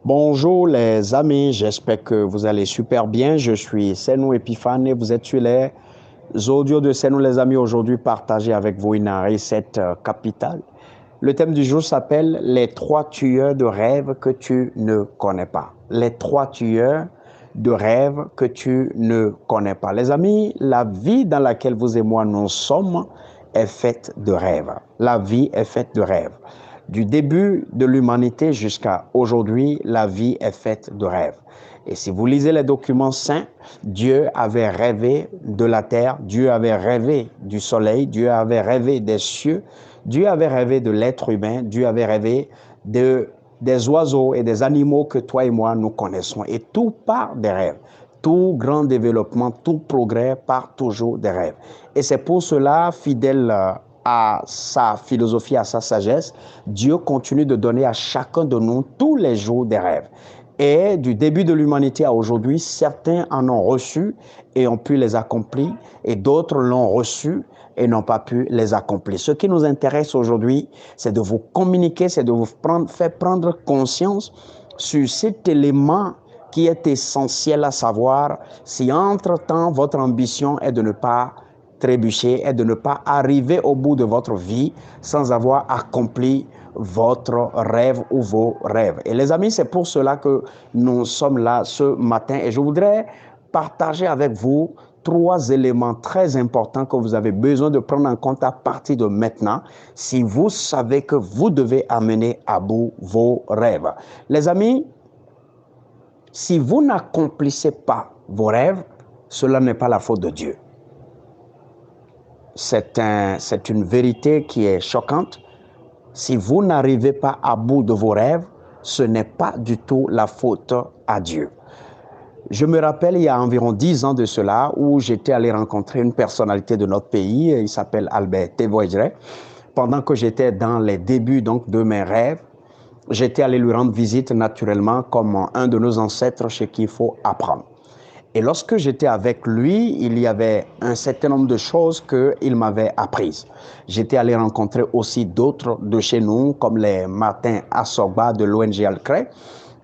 Bonjour les amis, j'espère que vous allez super bien. Je suis Senou Epiphane et vous êtes sur les audios de Senou les amis. Aujourd'hui, partager avec vous une recette capitale. Le thème du jour s'appelle les trois tueurs de rêves que tu ne connais pas. Les trois tueurs de rêves que tu ne connais pas. Les amis, la vie dans laquelle vous et moi nous sommes est faite de rêves. La vie est faite de rêves. Du début de l'humanité jusqu'à aujourd'hui, la vie est faite de rêves. Et si vous lisez les documents saints, Dieu avait rêvé de la terre, Dieu avait rêvé du soleil, Dieu avait rêvé des cieux, Dieu avait rêvé de l'être humain, Dieu avait rêvé des oiseaux et des animaux que toi et moi nous connaissons. Et tout part des rêves. Tout grand développement, tout progrès part toujours des rêves. Et c'est pour cela, fidèle à sa philosophie, à sa sagesse, Dieu continue de donner à chacun de nous tous les jours des rêves. Et du début de l'humanité à aujourd'hui, certains en ont reçu et ont pu les accomplir, et d'autres l'ont reçu et n'ont pas pu les accomplir. Ce qui nous intéresse aujourd'hui, c'est de vous communiquer, c'est de vous faire prendre conscience sur cet élément qui est essentiel à savoir si entre-temps votre ambition est de ne pas trébucher, est de ne pas arriver au bout de votre vie sans avoir accompli votre rêve ou vos rêves. Et les amis, c'est pour cela que nous sommes là ce matin et je voudrais partager avec vous trois éléments très importants que vous avez besoin de prendre en compte à partir de maintenant si vous savez que vous devez amener à bout vos rêves. Les amis, si vous n'accomplissez pas vos rêves, cela n'est pas la faute de Dieu. C'est une vérité qui est choquante. Si vous n'arrivez pas à bout de vos rêves, ce n'est pas du tout la faute à Dieu. Je me rappelle il y a environ 10 ans de cela où j'étais allé rencontrer une personnalité de notre pays, il s'appelle Albert Tevoidre. Pendant que j'étais dans les débuts donc de mes rêves, j'étais allé lui rendre visite naturellement comme un de nos ancêtres chez qui il faut apprendre. Et lorsque j'étais avec lui, il y avait un certain nombre de choses qu'il m'avait apprises. J'étais allé rencontrer aussi d'autres de chez nous, comme les Martin Assoba de l'ONG Alcré.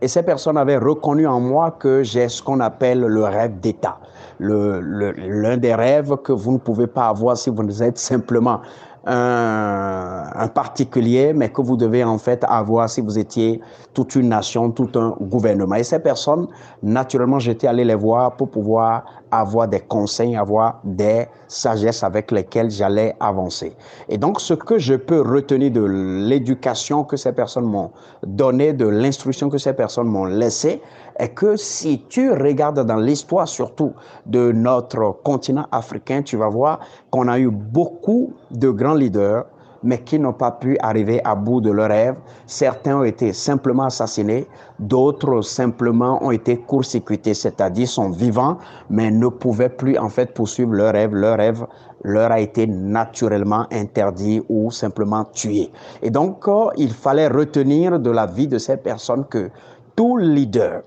Et ces personnes avaient reconnu en moi que j'ai ce qu'on appelle le rêve d'État. L'un des rêves que vous ne pouvez pas avoir si vous êtes simplement un particulier, mais que vous devez en fait avoir si vous étiez toute une nation, tout un gouvernement. Et ces personnes, naturellement, j'étais allé les voir pour pouvoir avoir des conseils, avoir des sagesses avec lesquelles j'allais avancer. Et donc, ce que je peux retenir de l'éducation que ces personnes m'ont donnée, de l'instruction que ces personnes m'ont laissée, est que si tu regardes dans l'histoire surtout de notre continent africain, tu vas voir qu'on a eu beaucoup de grands leaders, mais qui n'ont pas pu arriver à bout de leurs rêves. Certains ont été simplement assassinés, d'autres simplement ont été court-circuités, c'est-à-dire sont vivants, mais ne pouvaient plus en fait poursuivre leurs rêves. Leur rêve leur a été naturellement interdit ou simplement tué. Et donc, il fallait retenir de la vie de ces personnes que tout leader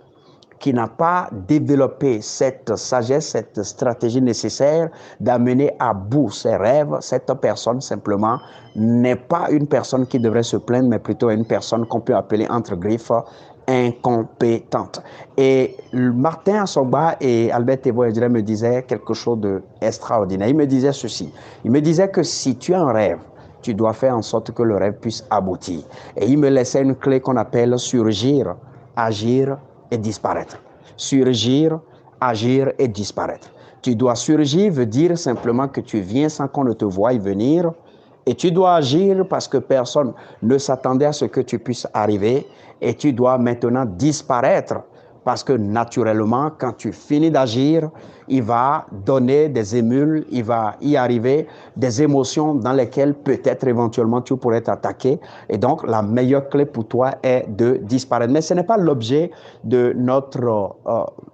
qui n'a pas développé cette sagesse, cette stratégie nécessaire d'amener à bout ses rêves, cette personne simplement n'est pas une personne qui devrait se plaindre, mais plutôt une personne qu'on peut appeler entre griffes incompétente. Et Martin Assoba et Albert Tevoidre me disaient quelque chose d'extraordinaire. Il me disait ceci, il me disait que si tu as un rêve, tu dois faire en sorte que le rêve puisse aboutir. Et il me laissait une clé qu'on appelle surgir, agir et disparaître. Surgir, agir et disparaître. Tu dois surgir veut dire simplement que tu viens sans qu'on ne te voie venir et tu dois agir parce que personne ne s'attendait à ce que tu puisses arriver et tu dois maintenant disparaître parce que naturellement, quand tu finis d'agir, il va donner des émules, il va y arriver des émotions dans lesquelles peut-être éventuellement tu pourrais t'attaquer. Et donc, la meilleure clé pour toi est de disparaître. Mais ce n'est pas l'objet de notre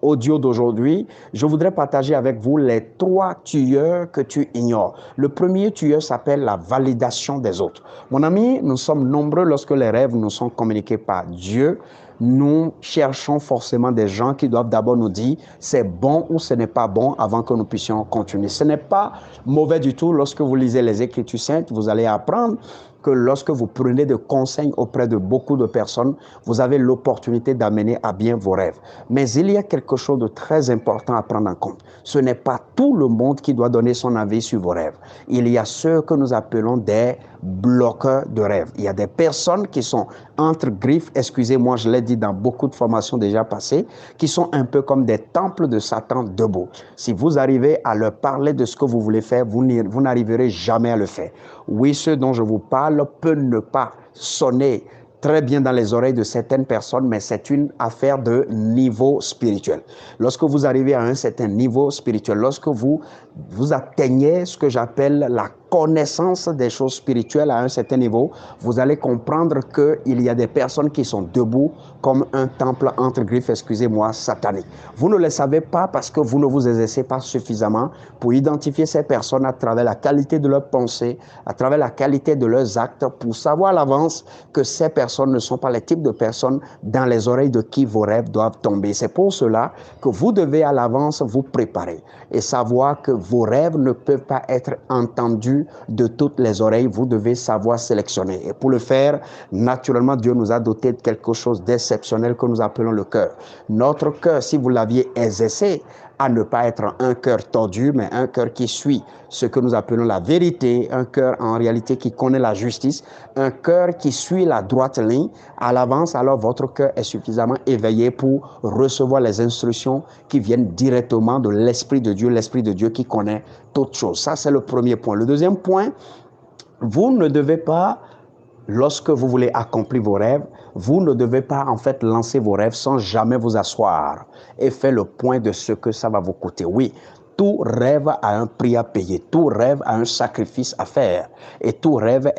audio d'aujourd'hui. Je voudrais partager avec vous les trois tueurs que tu ignores. Le premier tueur s'appelle la validation des autres. Mon ami, nous sommes nombreux lorsque les rêves nous sont communiqués par Dieu. Nous cherchons forcément des gens qui doivent d'abord nous dire c'est bon ou ce n'est pas bon avant que nous puissions continuer. Ce n'est pas mauvais du tout lorsque vous lisez les Écritures saintes, vous allez apprendre que lorsque vous prenez des conseils auprès de beaucoup de personnes, vous avez l'opportunité d'amener à bien vos rêves. Mais il y a quelque chose de très important à prendre en compte. Ce n'est pas tout le monde qui doit donner son avis sur vos rêves. Il y a ceux que nous appelons des bloqueurs de rêves. Il y a des personnes qui sont entre griffes, excusez-moi, je l'ai dit dans beaucoup de formations déjà passées, qui sont un peu comme des temples de Satan debout. Si vous arrivez à leur parler de ce que vous voulez faire, vous n'arriverez jamais à le faire. Oui, ce dont je vous parle peut ne pas sonner très bien dans les oreilles de certaines personnes, mais c'est une affaire de niveau spirituel. Lorsque vous arrivez à un certain niveau spirituel, lorsque vous atteignez ce que j'appelle la connaissance des choses spirituelles à un certain niveau, vous allez comprendre qu'il y a des personnes qui sont debout comme un temple entre griffes, excusez-moi, satanique. Vous ne le savez pas parce que vous ne vous exercez pas suffisamment pour identifier ces personnes à travers la qualité de leurs pensées, à travers la qualité de leurs actes, pour savoir à l'avance que ces personnes ne sont pas les types de personnes dans les oreilles de qui vos rêves doivent tomber. C'est pour cela que vous devez à l'avance vous préparer et savoir que vos rêves ne peuvent pas être entendus de toutes les oreilles. Vous devez savoir sélectionner. Et pour le faire, naturellement, Dieu nous a doté de quelque chose d'exceptionnel que nous appelons le cœur. Notre cœur, si vous l'aviez exercé, à ne pas être un cœur tordu, mais un cœur qui suit ce que nous appelons la vérité, un cœur en réalité qui connaît la justice, un cœur qui suit la droite ligne à l'avance, alors votre cœur est suffisamment éveillé pour recevoir les instructions qui viennent directement de l'Esprit de Dieu qui connaît toutes choses. Ça, c'est le premier point. Le deuxième point, vous ne devez pas, lorsque vous voulez accomplir vos rêves, vous ne devez pas en fait lancer vos rêves sans jamais vous asseoir et faire le point de ce que ça va vous coûter. Oui, tout rêve a un prix à payer, tout rêve a un sacrifice à faire et tout rêve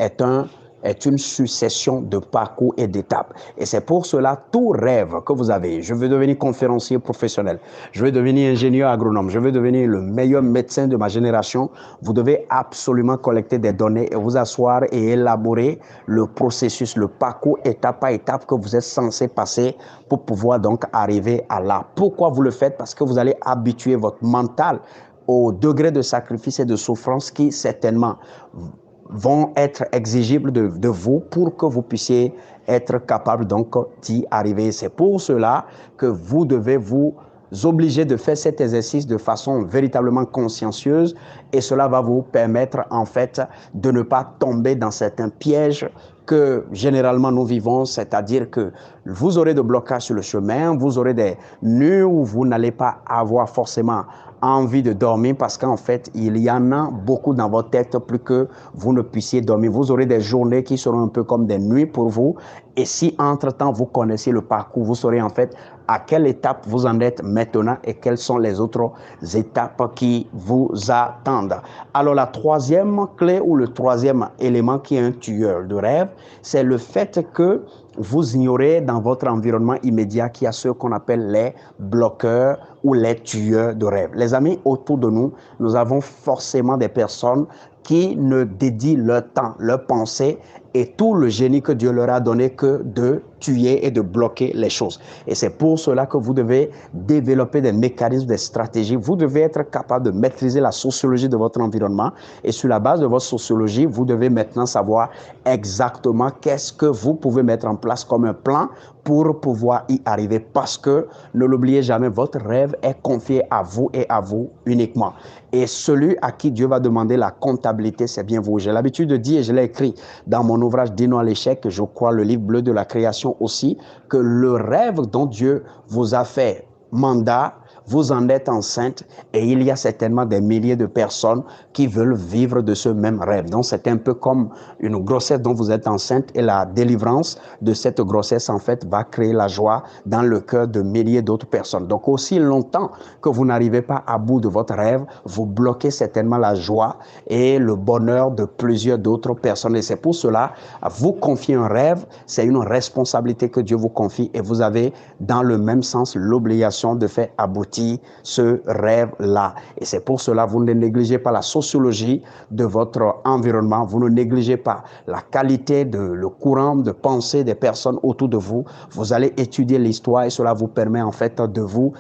est une succession de parcours et d'étapes. Et c'est pour cela, tout rêve que vous avez, je veux devenir conférencier professionnel, je veux devenir ingénieur agronome, je veux devenir le meilleur médecin de ma génération, vous devez absolument collecter des données et vous asseoir et élaborer le processus, le parcours étape par étape que vous êtes censé passer pour pouvoir donc arriver à là. Pourquoi vous le faites? Parce que vous allez habituer votre mental au degré de sacrifice et de souffrance qui certainement vont être exigibles de vous pour que vous puissiez être capable donc d'y arriver. C'est pour cela que vous devez vous obliger de faire cet exercice de façon véritablement consciencieuse et cela va vous permettre en fait de ne pas tomber dans certains pièges que généralement nous vivons, c'est-à-dire que vous aurez des blocages sur le chemin, vous aurez des nuits où vous n'allez pas avoir forcément envie de dormir parce qu'en fait, il y en a beaucoup dans votre tête plus que vous ne puissiez dormir. Vous aurez des journées qui seront un peu comme des nuits pour vous. Et si entre-temps, vous connaissez le parcours, vous saurez en fait à quelle étape vous en êtes maintenant et quelles sont les autres étapes qui vous attendent. Alors la troisième clé ou le troisième élément qui est un tueur de rêve, c'est le fait que vous ignorez dans votre environnement immédiat qu'il y a ceux qu'on appelle les bloqueurs ou les tueurs de rêve. Les amis, autour de nous, nous avons forcément des personnes qui ne dédient leur temps, leur pensée et tout le génie que Dieu leur a donné que de tuer et de bloquer les choses. Et c'est pour cela que vous devez développer des mécanismes, des stratégies. Vous devez être capable de maîtriser la sociologie de votre environnement. Et sur la base de votre sociologie, vous devez maintenant savoir exactement qu'est-ce que vous pouvez mettre en place comme un plan pour pouvoir y arriver. Parce que, ne l'oubliez jamais, votre rêve est confié à vous et à vous uniquement. Et celui à qui Dieu va demander la comptabilité, c'est bien vous. J'ai l'habitude de dire, et je l'ai écrit dans mon ouvrage Dis non à l'échec, je crois le livre bleu de la création aussi, que le rêve dont Dieu vous a fait mandat, vous en êtes enceinte et il y a certainement des milliers de personnes qui veulent vivre de ce même rêve. Donc c'est un peu comme une grossesse dont vous êtes enceinte et la délivrance de cette grossesse en fait va créer la joie dans le cœur de milliers d'autres personnes. Donc aussi longtemps que vous n'arrivez pas à bout de votre rêve, vous bloquez certainement la joie et le bonheur de plusieurs d'autres personnes. Et c'est pour cela, vous confier un rêve, c'est une responsabilité que Dieu vous confie et vous avez dans le même sens l'obligation de faire aboutir bâti ce rêve-là. Et c'est pour cela, vous ne négligez pas la sociologie de votre environnement, vous ne négligez pas la qualité le courant de pensée des personnes autour de vous. Vous allez étudier l'histoire et cela vous permet en fait de vous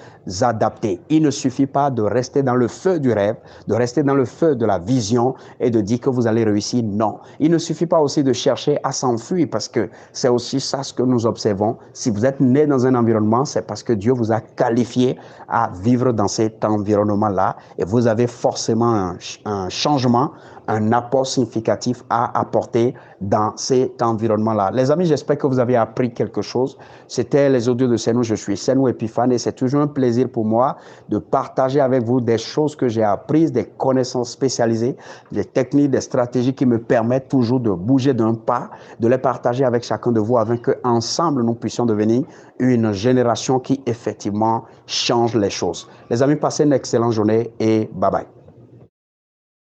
adapter. Il ne suffit pas de rester dans le feu du rêve, de rester dans le feu de la vision et de dire que vous allez réussir. Non. Il ne suffit pas aussi de chercher à s'enfuir parce que c'est aussi ça ce que nous observons. Si vous êtes né dans un environnement, c'est parce que Dieu vous a qualifié à vivre dans cet environnement-là et vous avez forcément un changement, un apport significatif à apporter dans cet environnement-là. Les amis, j'espère que vous avez appris quelque chose. C'était les audios de Senou. Je suis Senou Epiphane et c'est toujours un plaisir pour moi de partager avec vous des choses que j'ai apprises, des connaissances spécialisées, des techniques, des stratégies qui me permettent toujours de bouger d'un pas, de les partager avec chacun de vous afin qu'ensemble nous puissions devenir une génération qui effectivement change les choses. Les amis, passez une excellente journée et bye bye.